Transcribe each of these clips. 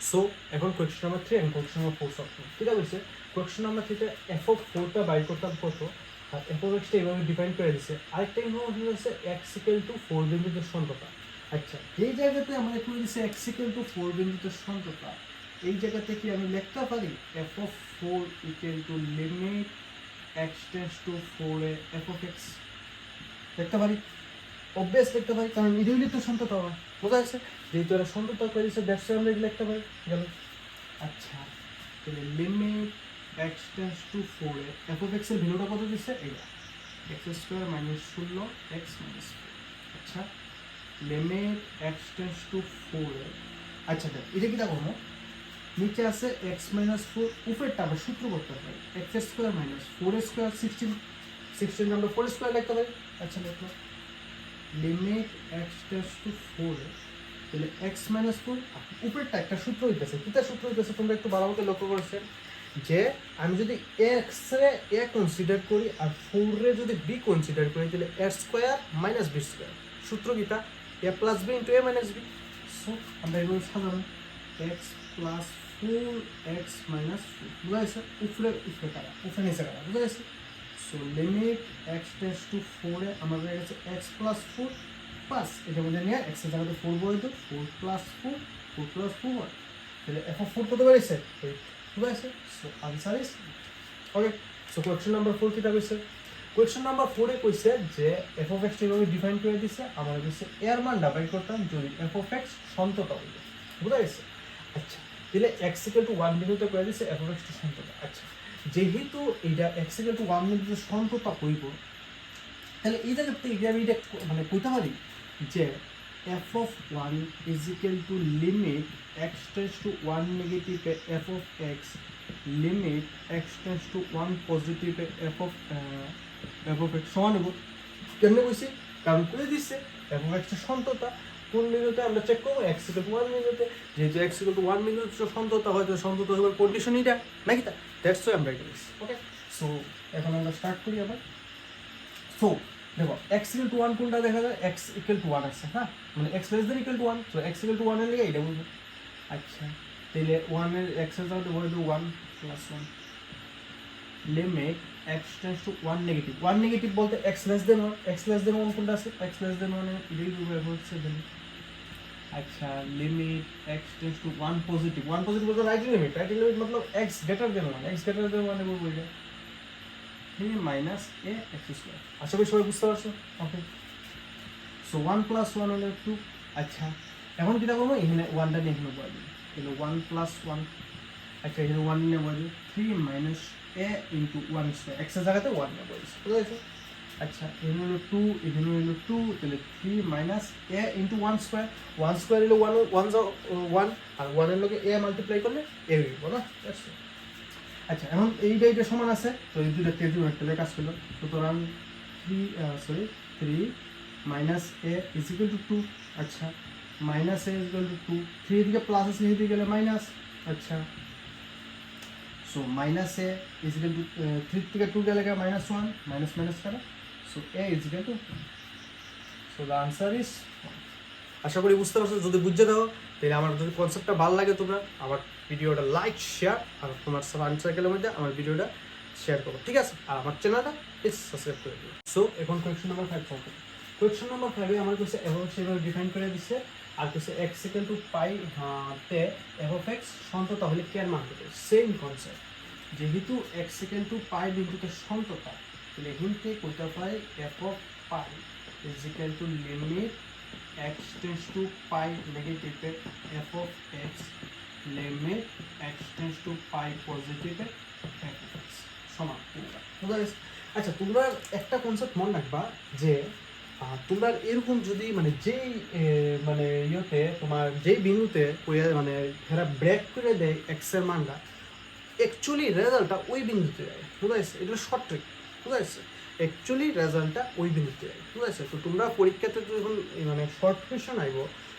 So এখন question number 3 and question number 4 solve করব। ঠিক আছে, কোয়েশ্চন নাম্বার 3 তে f অফ 4 টা বাই করতাম কত, আর f অফ x টা এইভাবে ডিফাইন করে দিয়েছে। আরেকটা ইনফরমেশন হচ্ছে x ইকুয়াল টু 4 বিন্দুতে সন্ততা। আচ্ছা, এই জায়গাতে আমাদের করে দিয়েছে x ইকুয়াল টু 4 বিন্দুতে সন্ততা। এই জায়গাতে কি আমি লিখতে পারি f of 4 equal to limit x tends two 4 A f of x লিখতে পারি? অবভিয়াস লিখতে পারি, কারণ ইডিউলি তো সন্ততা হয়। বোঝা যাচ্ছে, যেহেতু এরা সন্ততা করে দিচ্ছে দ্যাটস আমরা এটা লিখতে পারি। গেল। আচ্ছা, তাহলে limit x tends two 4 A f of x এর ভ্যালুটা কত দিচ্ছে? এটা x square minus 16 x minus 4। আচ্ছা, লিমিট x টেন্ডস টু 4 এ, আচ্ছা দেখ এটা কি দেখো, নিচে আছে x মাইনাস 4, উপরেরটা আমরা সূত্র করতে পারি x স্কয়ার মাইনাস 4 স্কয়ার 16 আমরা 4 স্কয়ার লিখতে পারি। আচ্ছা দেখো, লিমিট x টেন্ডস টু 4 এ, তাহলে x মাইনাস 4 উপরেরটা একটা সূত্র হইতেছে। কিটা সূত্র হইতেছে তোমরা একটু ভালো মতো লক্ষ্য করছেন যে আমি যদি x রে a কনসিডার করি আর 4 রে যদি b কনসিডার করি তাহলে a square minus b square. সূত্র কিটা a plus b into a minus b। So আমরা এগুলো সাজাবো x প্লাস 4x মাইনাস 4। বুঝা গেছে? উপরে কারা, উপরে নিচে কারা, বুঝা গেছে? So limit x tends two 4 এ আমাদের হয়ে গেছে x প্লাস 4 প্লাস এটা মধ্যে নিয়ে x এর জায়গাতে 4 বলে দিও, 4 প্লাস 4 4 প্লাস 4 হয়, তাহলে f অফ 4 কত বেরিয়েছে? 8। বুঝা গেছে? So answer is okay. So question number 4 কিটা কইছে? কোয়েশ্চন নাম্বার 4 এ কইছে যে f অফ x এভাবে ডিফাইন করে দিছে, আমরা কইছে এর মান ডাবাই করতাম যদি f অফ x সন্ততা হইতো। বুঝা গেছে? আচ্ছা, তাহলে x ইকুয়াল টু 1 বিন্দুতে করে দিছে f অফ x টা সন্ততা। আচ্ছা, যেহেতু এইটা x ইকুয়াল টু 1 বিন্দুতে সন্ততা হইব, তাহলে এই জায়গা থেকে আমি এটা মানে কইতে পারি যে f of 1 is equal to limit x tends two 1 negative A f of x limit x tends two 1 positive A f of x সমান হবে। কেমনে কইছি? কারণ করে দিচ্ছে f অফ x এর সন্ততা কোন বিন্দুতে আমরা চেক করব x ইকুয়াল টু 1 বিন্দুতে। যেহেতু x ইকুয়াল টু 1 বিন্দুতে সন্ততা হয়, তো সন্ততা হবার কন্ডিশন এটা নাকি তা দ্যাটস ওয়াই আমরা এটা লিখছি। ওকে, সো এখন আমরা স্টার্ট করি আবার। সো দেখো x ইকুয়াল টু 1 কোনটা দেখা যায়? x ইকুয়াল টু 1 আছে, হ্যাঁ, মানে x less than equal to 1, so x equal two 1 এর লিগে এটা বলবো। আচ্ছা, তাহলে 1 এর x এর জায়গাতে বলে দিও 1 plus 1 limit x tends two 1 negative. 1 negative বলতে x less than 1, x less than 1 কোনটা আছে? x লেস দ্যান 1 এর এটাই বলবো হচ্ছে দেন। আচ্ছা, limit x tends two 1 positive. 1 positive বলতে রাইট লিমিট मतलब x greater than 1, x greater than 1 এ বলবো এটা মাইনাস এ এক্স স্কোয়ার। আশা করি সবাই বুঝতে পারছো? ওকে, সো 1 প্লাস 1 হলো 2। আচ্ছা, এখন কিটা করবো? এখানে 1টা নিয়ে এখানে বলে দিই, তাহলে 1 প্লাস 1। আচ্ছা, এখানে 1 নিয়ে বলে দিই 3 মাইনাস এ ইন্টু 1 স্কোয়ার, এক্স এর জায়গাতে 1 নিয়ে বলে দিচ্ছি। বুঝা গেছে? আচ্ছা, এখানে হলো 2, এখানে হলো 2, তাহলে 3 মাইনাস এ ইন্টু 1 স্কোয়ার। 1 স্কোয়ার হলো 1 1 আর 1 এর লগে এ মাল্টিপ্লাই করলে এ হইব না? আচ্ছা, এখন এইটা সমান আছে, তো এই দুইটা কেজি একটা কাজ করলো, সুতরাং 3 minus A is equal to 2। আচ্ছা, minus A is equal to 2, 3 থেকে প্লাস আছে, এদিকে গেলে মাইনাস। আচ্ছা, so minus A is equal to 3 থেকে 2 গেলে মাইনাস 1, মাইনাস মাইনাস কাটা, so A is equal to, so the answer is. আশা করি বুঝতে পারছো। যদি বুঝে দাও তাহলে আমার যদি কনসেপ্টটা ভালো লাগে তোমরা আমার ভিডিওটা লাইক শেয়ার আর তোমার ফ্রেন্ড সার্কেলের মধ্যে আমার ভিডিওটা শেয়ার করো, ঠিক আছে? আর আমার চ্যানেলটা প্লিজ সাবস্ক্রাইব করে দিও। সো এখন কোয়েশ্চন নাম্বার 5 সলভ করব। কোয়েশ্চন নাম্বার 5 এ আমার কাছে f অফ x ডিফাইন করে দিছে, আর কাছে x ইকুয়াল টু পাই তে f অফ x সন্ততা হলে কি এর মান কত? সেম কনসেপ্ট, যেহেতু x ইকুয়াল টু পাই বিন্দুতে সন্ততা, তাহলে এখানে কইতে পাই f of pi is equal to limit x tends to pi negative f of x limit x tends to pi positive f of x সমান। আচ্ছা, তোমরা একটা কনসেপ্ট মনে রাখবা যে তোমরা এরকম যদি মানে যেই মানে ইয়েতে তোমার যেই বিন্দুতে মানে এরা ব্রেক করে দেয় এক্স এর মানটা, অ্যাকচুয়ালি রেজাল্টটা ওই বিন্দুতে যায়। বুঝা যাচ্ছে? এটা শর্ট ট্রিক। বুঝা যাচ্ছে? অ্যাকচুয়ালি রেজাল্টটা ওই বিন্দুতে যায়। বুঝা যাচ্ছে? তো তোমরা পরীক্ষাতে যখন মানে শর্ট কোয়েশ্চন আইব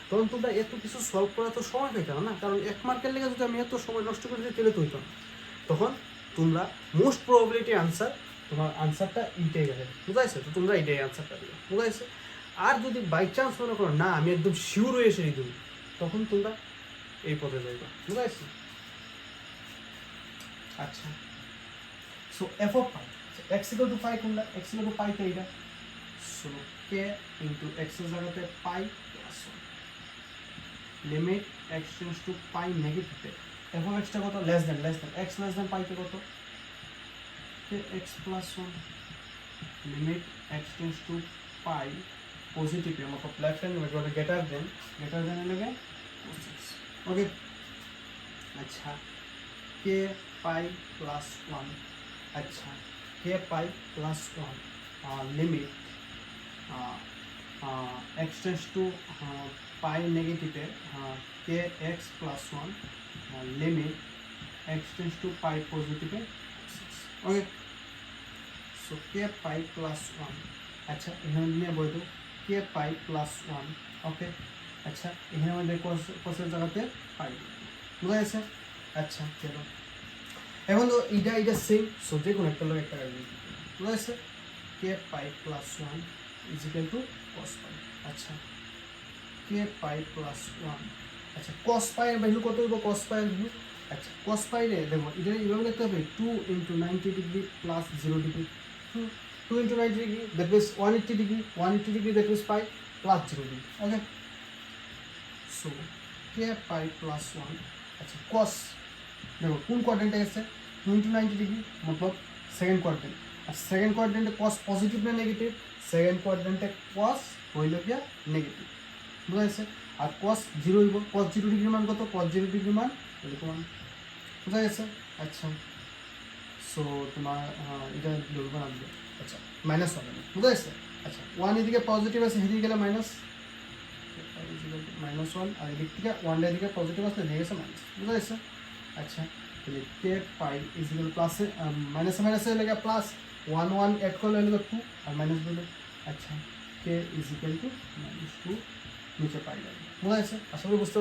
তখন তোমরা এত কিছু সলভ করা তো সময় পেতে না, কারণ 1 মার্কের লেগে যদি আমি এত সময় নষ্ট করে দিই তাহলে তো হইতো না। তখন তোমরা মোস্ট প্রবাবিলিটি আনসার তোমার আনসারটা এইটাই গেলে। বুঝা যাচ্ছে? তো তোমরা এইটাই আনসারটা দিবে। বুঝা যাচ্ছে? আর যদি বাই চান্স মনে করো না আমি একদম শিওর হয়ে এসে দিই, তখন তোমরা এই পদে যাইবা বুঝা গেছে আচ্ছা so F of pi x equal to pi কোনটা x ইকুয়াল টু পাই তো এইটা সো k ইনটু x এর জায়গাতে pi plus 1 limit x tends to pi negative F of x টা কত less than x less than pi তে কত x plus 1 limit x tends to pi positive है मतलब लेफ्ट हैंड में जो ग्रेटर देन लगे ओके अच्छा k पाई प्लस 1 अच्छा k pi plus 1 limit x tends to pi negative है k x plus 1 limit x tends to pi positive है okay so k pi plus 1 अच्छा इन्होंने बोल दो k पाई प्लस 1 ओके अच्छा এখানে আমাদের কোসের জায়গাতে পাই বুঝা গেছে আচ্ছা চলো এখন তো এটা সেম সো যে কোন একটা লোক একটা রাখবি বুঝা গেছে k pi plus 1 is equal two cos পাই আচ্ছা k পাই প্লাস 1 আচ্ছা cos পাই এর ভ্যালু কত হবে cos পাই এর ভ্যালু আচ্ছা cos পাই রে দেখো এটা এভাবে লিখতে হবে 2 * 90 degree plus 0 degree 2 into 90 degree that means 180 degree 180 degree that means pi plus 0 degree okay so k pi plus 1 अच्छा cos देखो कौन क्वाड्रेंट है इससे 2 into 90 degree मतलब सेकंड क्वाड्रेंट और सेकंड क्वाड्रेंट है cos पॉजिटिव ना नेगेटिव सेकंड क्वाड्रेंट है cos होइल क्या नेगेटिव বুঝা গেছে আর cos 0 হইব cos 0 ডিগ্রি মান কত cos 0 ডিগ্রি মান এরকম বুঝা গেছে আচ্ছা সো তোমার এটা লিখব না দিও अच्छा माइनस वन बुझा गए अच्छा वन एदिके पॉजिटिव আছে হেদিকে গেলে মাইনাস माइनस वन আর এদিক থেকে ওয়ান এদিকে পজিটিভ আছে এদিকে গেছে মাইনাস বুঝা গেছে আচ্ছা তাহলে k pi is equal plus minus minus এর লাগে প্লাস 1 1 ऐड করলে হলো 2 আর মাইনাস দিলে আচ্ছা k ইজ ইকুয়াল টু -2 নিচে পাই যাবে বুঝা গেছে আশা করি বুঝতে